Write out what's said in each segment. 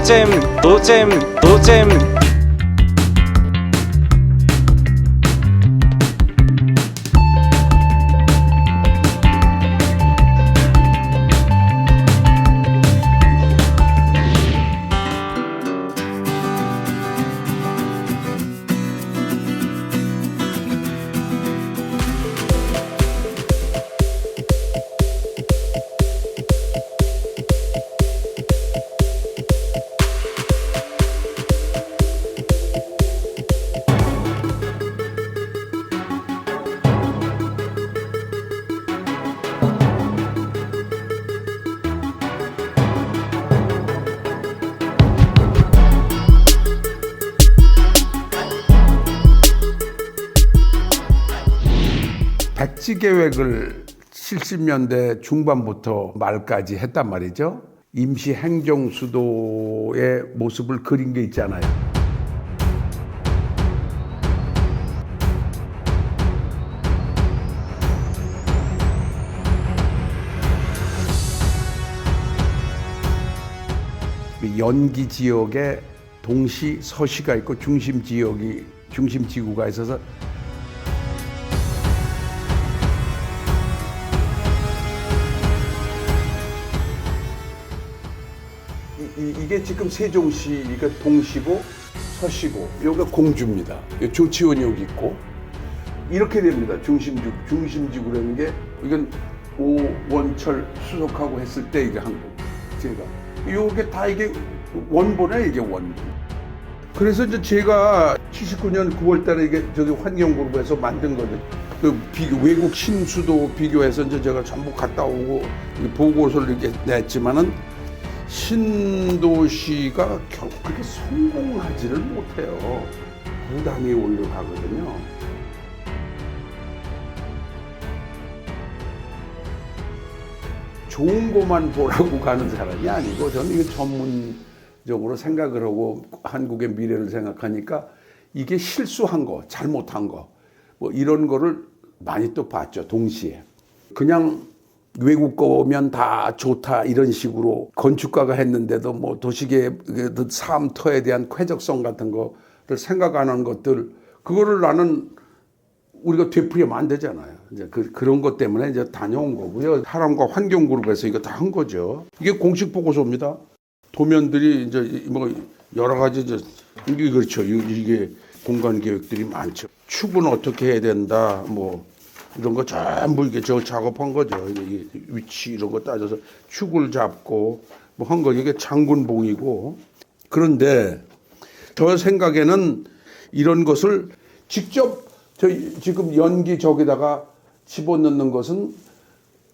노잼 노잼 노잼. 백지 계획을 70년대 중반부터 말까지 했단 말이죠. 임시 행정 수도의 모습을 그린 게 있잖아요. 연기 지역에 동시 서시가 있고 중심 지구가 있어서 이게 지금 세종시가 동시고 서시고 여기가 공주입니다. 조치원이 여기 있고 이렇게 됩니다. 중심지구라는 게 이건 오원철 수석하고 했을 때 이게 한국 제가 이게 다 이게 원본에 이게 원본. 그래서 이제 제가 79년 9월달에 이게 저기 환경그룹에서 만든 거든. 그 외국 신수도 비교해서 이제 제가 전부 갔다 오고 보고서를 이렇게 냈지만은. 신도시가 결국 그렇게 성공하지를 못해요. 부담이 올라가거든요. 좋은 것만 보라고 가는 사람이 아니고 저는 이게 전문적으로 생각을 하고 한국의 미래를 생각하니까 이게 실수한 거, 잘못한 거, 뭐 이런 거를 많이 또 봤죠, 동시에. 그냥 외국 거면 다 좋다 이런 식으로 건축가가 했는데도 뭐 도시계획 사암터에 대한 쾌적성 같은 거를 생각 안 한 것들 그거를 나는 우리가 되풀이하면 안 되잖아요. 이제 그런 것 때문에 이제 다녀온 거고요. 사람과 환경그룹에서 이거 다 한 거죠. 이게 공식 보고서입니다. 도면들이 이제 뭐 여러 가지 이제 이게 그렇죠. 이게 공간 계획들이 많죠. 축은 어떻게 해야 된다. 뭐 이런 거 전부 이게 저 작업한 거죠. 이게 위치 이런 거 따져서 축을 잡고 뭐 한 거 이게 장군봉이고. 그런데 저 생각에는 이런 것을 직접 저 지금 연기 저기다가 집어넣는 것은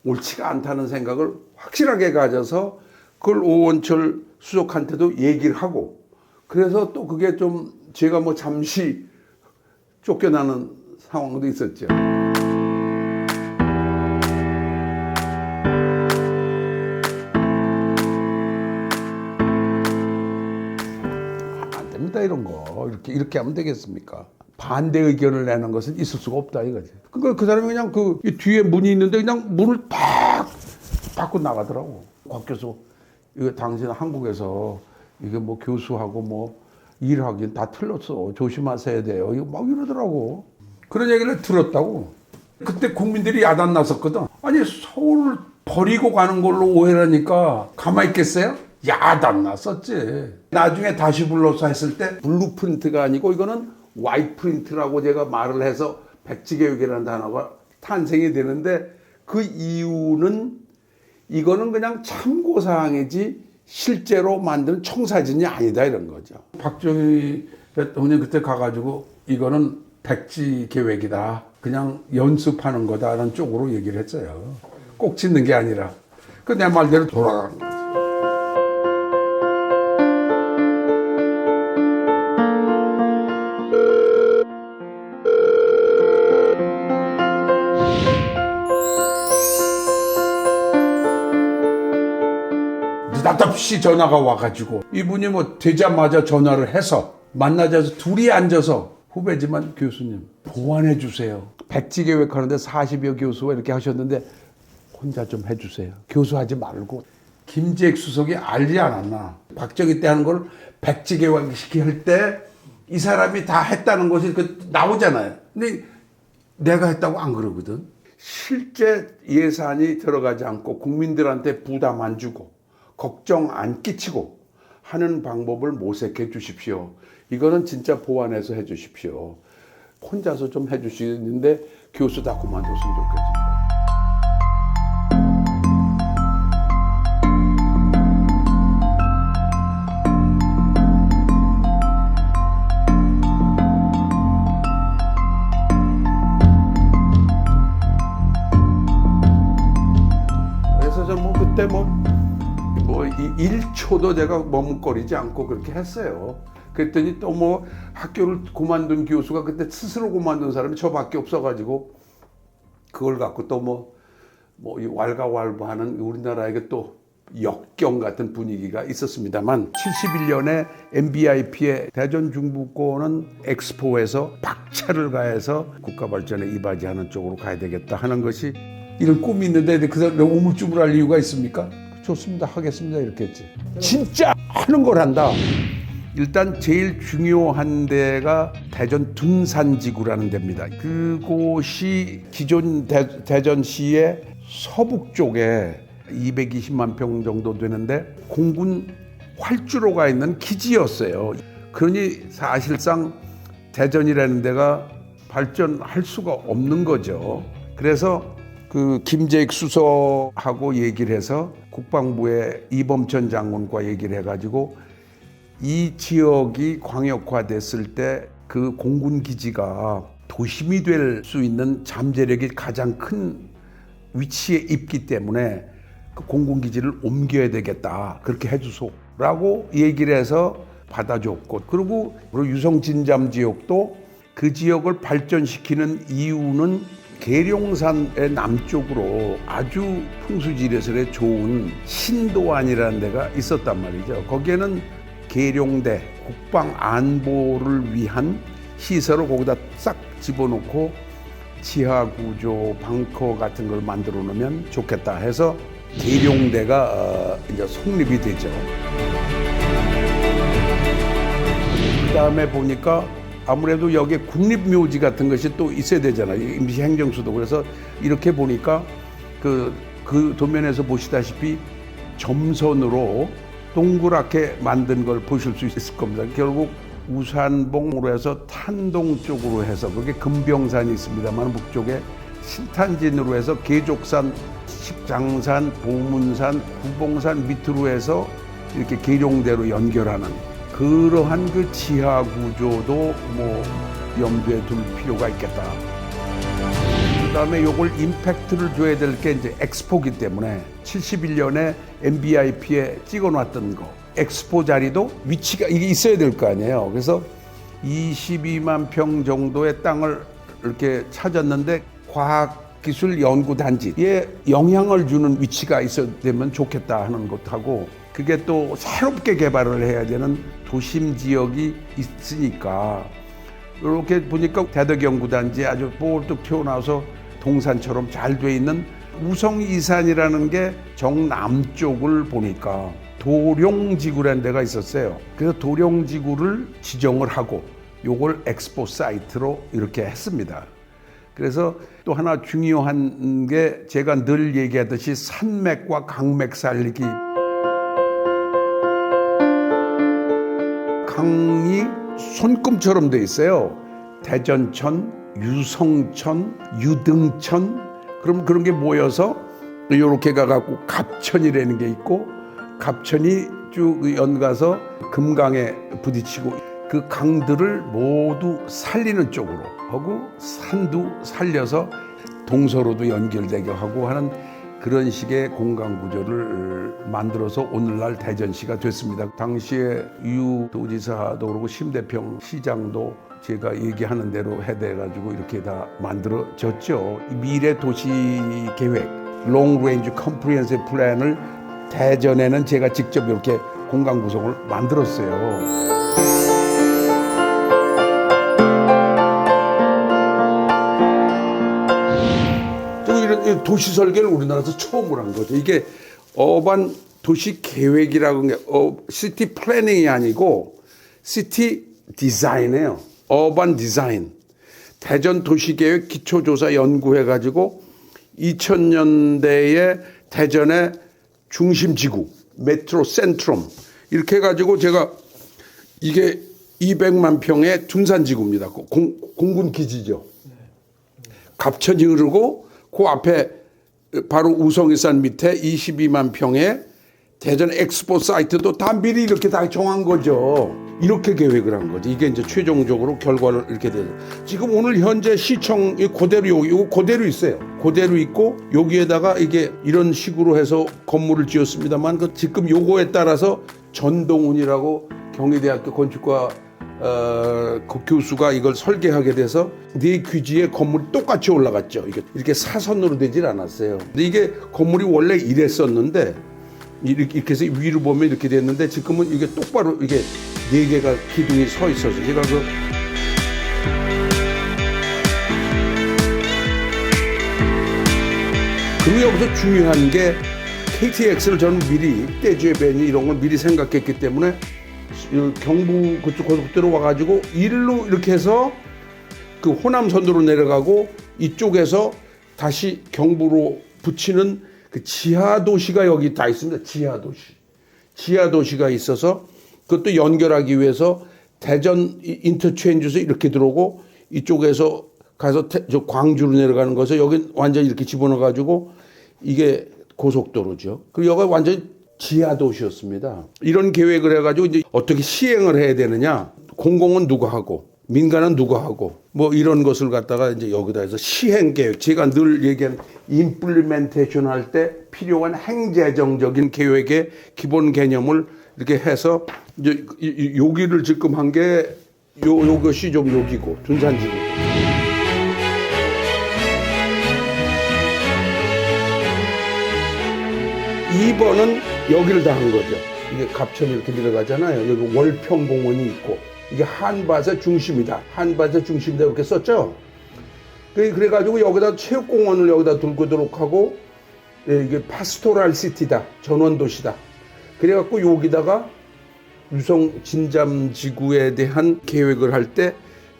옳지가 않다는 생각을 확실하게 가져서 그걸 오원철 수석한테도 얘기를 하고 그래서 또 그게 좀 제가 뭐 잠시 쫓겨나는 상황도 있었죠. 이런 거 이렇게 하면 되겠습니까? 반대 의견을 내는 것은 있을 수가 없다 이거지. 그러니까 그 사람이 그냥 그 뒤에 문이 있는데 그냥 문을 팍 닫고 나가더라고. 곽 교수, 이거 당신 한국에서 이게 뭐 교수하고 뭐 일하기는 다 틀렸어. 조심하셔야 돼요. 이거 막 이러더라고. 그런 얘기를 들었다고. 그때 국민들이 야단 났었거든. 아니 서울을 버리고 가는 걸로 오해라니까 가만히 있겠어요? 야단 났었지. 나중에 다시 불러서 했을 때 블루프린트가 아니고 이거는 화이트 프린트라고 제가 말을 해서 백지계획이라는 단어가 탄생이 되는데 그 이유는 이거는 그냥 참고사항이지 실제로 만든 청사진이 아니다 이런 거죠. 박정희 대통령이 그때 가가지고 이거는 백지계획이다. 그냥 연습하는 거다라는 쪽으로 얘기를 했어요. 꼭 짓는 게 아니라. 그 내 말대로 돌아가는 거죠. 답답시 전화가 와가지고 이분이 뭐 되자마자 전화를 해서 만나자서 둘이 앉아서 후배지만 교수님 보완해 주세요. 백지계획하는데 40여 교수가 이렇게 하셨는데 혼자 좀 해주세요. 교수하지 말고 김재익 수석이 알지 않았나? 박정희 때 하는 걸 백지개혁시키 할 때 이 사람이 다 했다는 것이 나오잖아요. 근데 내가 했다고 안 그러거든. 실제 예산이 들어가지 않고 국민들한테 부담 안 주고 걱정 안 끼치고 하는 방법을 모색해 주십시오. 이거는 진짜 보완해서 해 주십시오. 혼자서 좀 해 주시는데 교수 다 그만뒀으면 좋겠습니다. 그래서 뭐 그때 뭐 1초도 내가 머뭇거리지 않고 그렇게 했어요. 그랬더니 또 뭐 학교를 그만둔 교수가 그때 스스로 그만둔 사람이 저밖에 없어가지고 그걸 갖고 또 뭐 왈가왈부하는 우리나라에게 또 역경 같은 분위기가 있었습니다만 71년에 MBIP의 대전 중부권은 엑스포에서 박차를 가해서 국가 발전에 이바지하는 쪽으로 가야 되겠다 하는 것이 이런 꿈이 있는데 그 사람 우물쭈물할 이유가 있습니까? 좋습니다. 하겠습니다. 이렇게 했지. 진짜 하는 걸 한다. 일단 제일 중요한 데가 대전 둔산지구라는 데입니다. 그곳이 기존 대전시의 서북 쪽에 220만 평 정도 되는데 공군 활주로가 있는 기지였어요. 그러니 사실상 대전이라는 데가 발전할 수가 없는 거죠. 그래서 그 김재익 수석하고 얘기를 해서 국방부의 이범천 장군과 얘기를 해가지고 이 지역이 광역화됐을 때 그 공군 기지가 도심이 될 수 있는 잠재력이 가장 큰 위치에 있기 때문에 그 공군 기지를 옮겨야 되겠다. 그렇게 해주소라고 얘기를 해서 받아줬고, 그리고 유성 진잠 지역도 그 지역을 발전시키는 이유는 계룡산의 남쪽으로 아주 풍수지리설에 좋은 신도안이라는 데가 있었단 말이죠. 거기에는 계룡대 국방 안보를 위한 시설을 거기다 싹 집어넣고 지하 구조 벙커 같은 걸 만들어 놓으면 좋겠다 해서 계룡대가 이제 성립이 되죠. 그 다음에 보니까 아무래도 여기에 국립묘지 같은 것이 또 있어야 되잖아요. 임시행정수도. 그래서 이렇게 보니까 그 도면에서 보시다시피 점선으로 동그랗게 만든 걸 보실 수 있을 겁니다. 결국 우산봉으로 해서 탄동 쪽으로 해서 그게 금병산이 있습니다만 북쪽에 신탄진으로 해서 계족산, 십장산, 보문산, 구봉산 밑으로 해서 이렇게 계룡대로 연결하는 그러한 그 지하 구조도 뭐 염두에 둘 필요가 있겠다. 그다음에 요걸 임팩트를 줘야 될 게 이제 엑스포기 때문에 71년에 MBIP에 찍어놨던 거 엑스포 자리도 위치가 이게 있어야 될 거 아니에요. 그래서 22만 평 정도의 땅을 이렇게 찾았는데 과학기술연구단지에 영향을 주는 위치가 있어야 되면 좋겠다 하는 것하고, 그게 또 새롭게 개발을 해야 되는 도심 지역이 있으니까 이렇게 보니까 대덕연구단지 아주 뽀글뚝 튀어나와서 동산처럼 잘 돼 있는 우성이산이라는 게 정남쪽을 보니까 도룡지구라는 데가 있었어요. 그래서 도룡지구를 지정을 하고 요걸 엑스포 사이트로 이렇게 했습니다. 그래서 또 하나 중요한 게 제가 늘 얘기하듯이 산맥과 강맥 살리기. 강이 손금처럼 돼 있어요. 대전천, 유성천, 유등천, 그럼 그런 게 모여서 이렇게 가갖고 갑천이라는 게 있고, 갑천이 쭉 연가서 금강에 부딪히고 그 강들을 모두 살리는 쪽으로 하고 산도 살려서 동서로도 연결되게 하고 하는 그런 식의 공간 구조를 만들어서 오늘날 대전시가 됐습니다. 당시에 유 도지사도 그러고 심대평 시장도 제가 얘기하는 대로 해대가지고 이렇게 다 만들어졌죠. 미래 도시 계획, Long Range Comprehensive Plan을 대전에는 제가 직접 이렇게 공간 구성을 만들었어요. 이런 도시 설계를 우리나라에서 처음으로 한 거죠. 이게 어반 도시 계획이라고 하는 게 시티 플래닝이 아니고 시티 디자인이에요. 어반 디자인. 대전 도시계획 기초조사 연구해가지고 2000년대에 대전의 중심지구 메트로 센트럼 이렇게 해가지고 제가 이게 200만 평의 둔산지구입니다. 공군 기지죠. 갑천이 흐르고 그 앞에 바로 우성이산 밑에 22만 평의 대전 엑스포 사이트도 다 미리 이렇게 다 정한 거죠. 이렇게 계획을 한 거죠. 이게 이제 최종적으로 결과를 이렇게 되죠. 지금 오늘 현재 시청이 그대로 이거 그대로 있어요. 그대로 있고 여기에다가 이게 이런 식으로 해서 건물을 지었습니다만 그 지금 요거에 따라서 전동훈이라고 경희대학교 건축과 그 교수가 이걸 설계하게 돼서 네 귀지에 건물이 똑같이 올라갔죠. 이게 이렇게 사선으로 되질 않았어요. 근데 이게 건물이 원래 이랬었는데 이렇게 해서 위로 보면 이렇게 됐는데 지금은 이게 똑바로 이게 네 개가 기둥이 서 있어서 제가 그리고 여기서 중요한 게 KTX를 저는 미리 떼주의 벤이 이런 걸 미리 생각했기 때문에 경부 그쪽 고속도로 와가지고 일로 이렇게 해서 그 호남선도로 내려가고 이쪽에서 다시 경부로 붙이는 그 지하도시가 여기 다 있습니다. 지하도시가 있어서 그것도 연결하기 위해서 대전 인터체인지에서 이렇게 들어오고 이쪽에서 가서 저 광주로 내려가는 것을 여기 완전히 이렇게 집어넣어가지고 이게 고속도로죠. 그리고 여기가 완전히 지하도시였습니다. 이런 계획을 해가지고 이제 어떻게 시행을 해야 되느냐. 공공은 누가 하고 민간은 누가 하고 뭐 이런 것을 갖다가 이제 여기다 해서 시행 계획. 제가 늘 얘기한 임플리멘테이션 할 때 필요한 행재정적인 계획의 기본 개념을 이렇게 해서 이제 여기를 지금 한 게 요것이 좀 여기고 둔산지구. 2번은 여기를 다 한 거죠. 이게 갑천이 이렇게 들어가잖아요. 여기 월평공원이 있고 이게 한밭의 중심이다. 한밭의 중심이다 이렇게 썼죠. 그래가지고 여기다 체육공원을 여기다 들고도록 하고 이게 파스토랄 시티다. 전원도시다. 그래갖고 여기다가 유성 진잠지구에 대한 계획을 할 때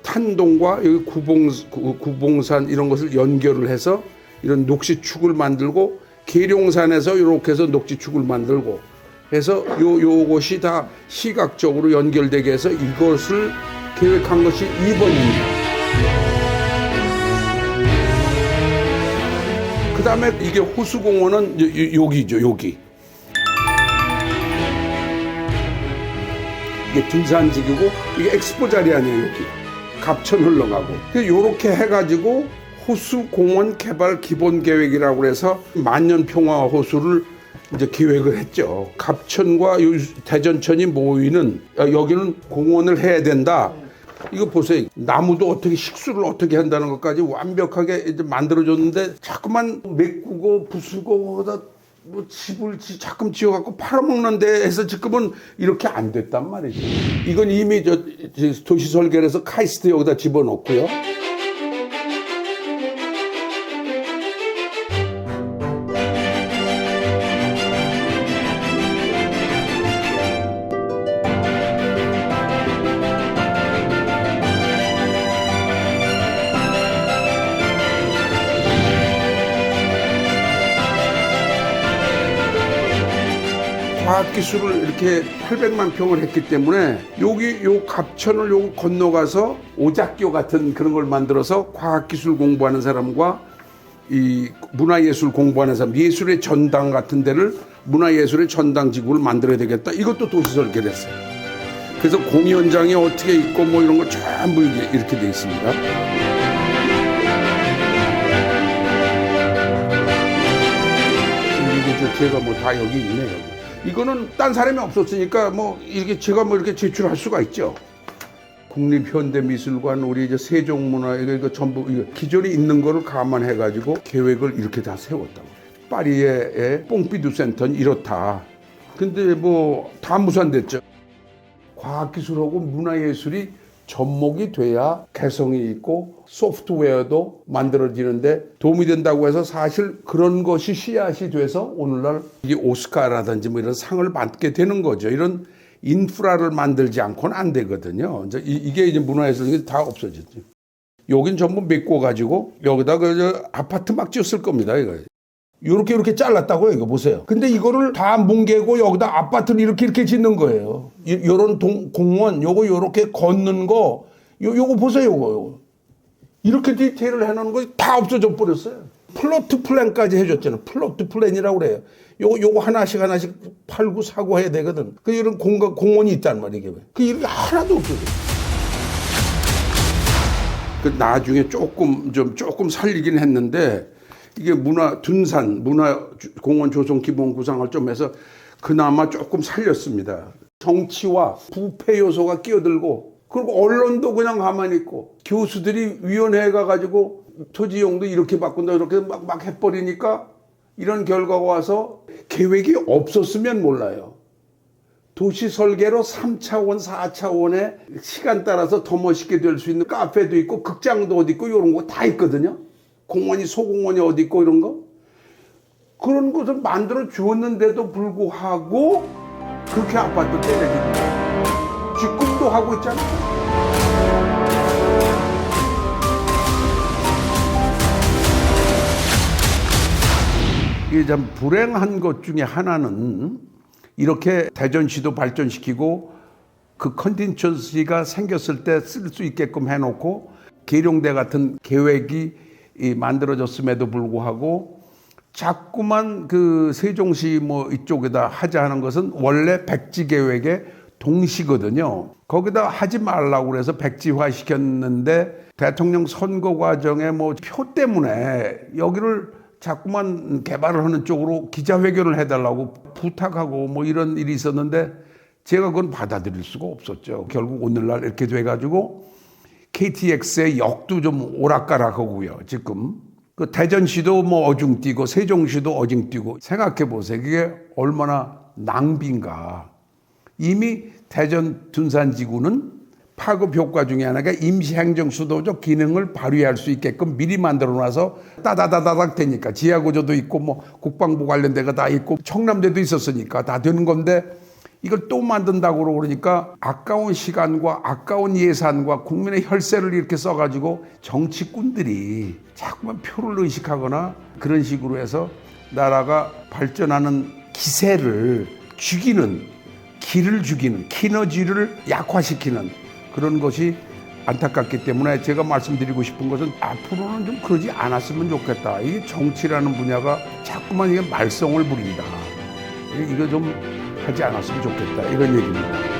탄동과 여기 구봉산 이런 것을 연결을 해서 이런 녹시축을 만들고 계룡산에서 이렇게 해서 녹지축을 만들고 해서 요것이 다 시각적으로 연결되게 해서 이것을 계획한 것이 2번입니다. 그 다음에 이게 호수공원은 여기죠, 여기. 이게 둔산지구고 이게 엑스포 자리 아니에요, 여기. 갑천 흘러가고. 요렇게 해가지고 호수공원 개발 기본계획이라고 해서 만년평화 호수를 이제 기획을 했죠. 갑천과 대전천이 모이는 여기는 공원을 해야 된다. 이거 보세요. 나무도 어떻게 식수를 어떻게 한다는 것까지 완벽하게 이제 만들어줬는데 자꾸만 메꾸고 부수고 뭐 집을 자꾸 지어갖고 팔아먹는데 해서 지금은 이렇게 안 됐단 말이죠. 이건 이미 도시 설계를 해서 카이스트 여기다 집어넣고요. 과학기술을 이렇게 800만 평을 했기 때문에 여기 요 갑천을 요 건너가서 오작교 같은 그런 걸 만들어서 과학기술 공부하는 사람과 이 문화예술 공부하는 사람, 예술의 전당 같은 데를 문화예술의 전당 지구를 만들어야 되겠다. 이것도 도시 설계를 했어요. 그래서 공연장이 어떻게 있고 뭐 이런 거 전부 이렇게 돼 있습니다. 이게 제가 뭐 다 여기 있네요. 이거는 딴 사람이 없었으니까 뭐 이렇게 제가 뭐 이렇게 제출할 수가 있죠. 국립현대미술관, 우리 이제 세종문화 이거 전부 이거 기존에 있는 거를 감안해가지고 계획을 이렇게 다 세웠다고. 파리의 뽕피두 센터는 이렇다. 근데 뭐 다 무산됐죠. 과학기술하고 문화예술이 접목이 돼야 개성이 있고 소프트웨어도 만들어지는데 도움이 된다고 해서 사실 그런 것이 씨앗이 돼서 오늘날 이 오스카라든지 뭐 이런 상을 받게 되는 거죠. 이런 인프라를 만들지 않고는 안 되거든요. 이게 이제 문화예술이 다 없어졌죠. 여긴 전부 메꿔가지고 여기다 그 아파트 막 지었을 겁니다. 이거. 이렇게 잘랐다고요. 이거 보세요. 근데 이거를 다 뭉개고 여기다 아파트를 이렇게 짓는 거예요. 요런 공원 요거 요렇게 걷는 거 요거 보세요. 요거. 이렇게 디테일을 해놓은 거 다 없어져 버렸어요. 플로트 플랜까지 해줬잖아요. 플로트 플랜이라고 그래요. 요거 하나씩 팔고 사고 해야 되거든. 그 이런 공원이 있단 말이에요. 그 이런 게 하나도 없어져. 그 나중에 조금 살리긴 했는데 이게 둔산 문화공원 조성 기본 구상을 좀 해서 그나마 조금 살렸습니다. 정치와 부패 요소가 끼어들고 그리고 언론도 그냥 가만히 있고 교수들이 위원회에 가가지고 토지 용도 이렇게 바꾼다 이렇게 막 해버리니까 이런 결과가 와서 계획이 없었으면 몰라요. 도시 설계로 3차원, 4차원의 시간 따라서 더 멋있게 될 수 있는 카페도 있고 극장도 어디 있고 이런 거 다 있거든요. 공원이 소공원이 어디 있고 이런 거. 그런 것을 만들어 주었는데도 불구하고 그렇게 아파트 때려지는 거예요. 지금도 하고 있잖아요. 이게 참 불행한 것 중에 하나는 이렇게 대전시도 발전시키고 그 컨텐츠가 생겼을 때 쓸 수 있게끔 해놓고 계룡대 같은 계획이 만들어졌음에도 불구하고 자꾸만 그 세종시 뭐 이쪽에다 하자 하는 것은 원래 백지 계획의 동시거든요. 거기다 하지 말라고 그래서 백지화 시켰는데 대통령 선거 과정에 뭐 표 때문에 여기를 자꾸만 개발을 하는 쪽으로 기자회견을 해달라고 부탁하고 뭐 이런 일이 있었는데 제가 그건 받아들일 수가 없었죠. 결국 오늘날 이렇게 돼가지고 KTX의 역도 좀 오락가락하고요. 지금 그 대전시도 뭐 어중뛰고 세종시도 어중뛰고 생각해 보세요. 그게 얼마나 낭비인가. 이미 대전 둔산지구는 파급 효과 중에 하나가 임시행정수도적 기능을 발휘할 수 있게끔 미리 만들어놔서 따다다다닥 되니까 지하구조도 있고 뭐 국방부 관련 데가 다 있고 청남대도 있었으니까 다 되는 건데 이걸 또 만든다고 그러니까 아까운 시간과 아까운 예산과 국민의 혈세를 이렇게 써가지고 정치꾼들이 자꾸만 표를 의식하거나 그런 식으로 해서 나라가 발전하는 기세를 죽이는 기를 죽이는 키너지를 약화시키는 그런 것이 안타깝기 때문에 제가 말씀드리고 싶은 것은 앞으로는 좀 그러지 않았으면 좋겠다. 이 정치라는 분야가 자꾸만 이게 말썽을 부린다. 이거 좀 하지 않았으면 좋겠다. 이런 얘기입니다.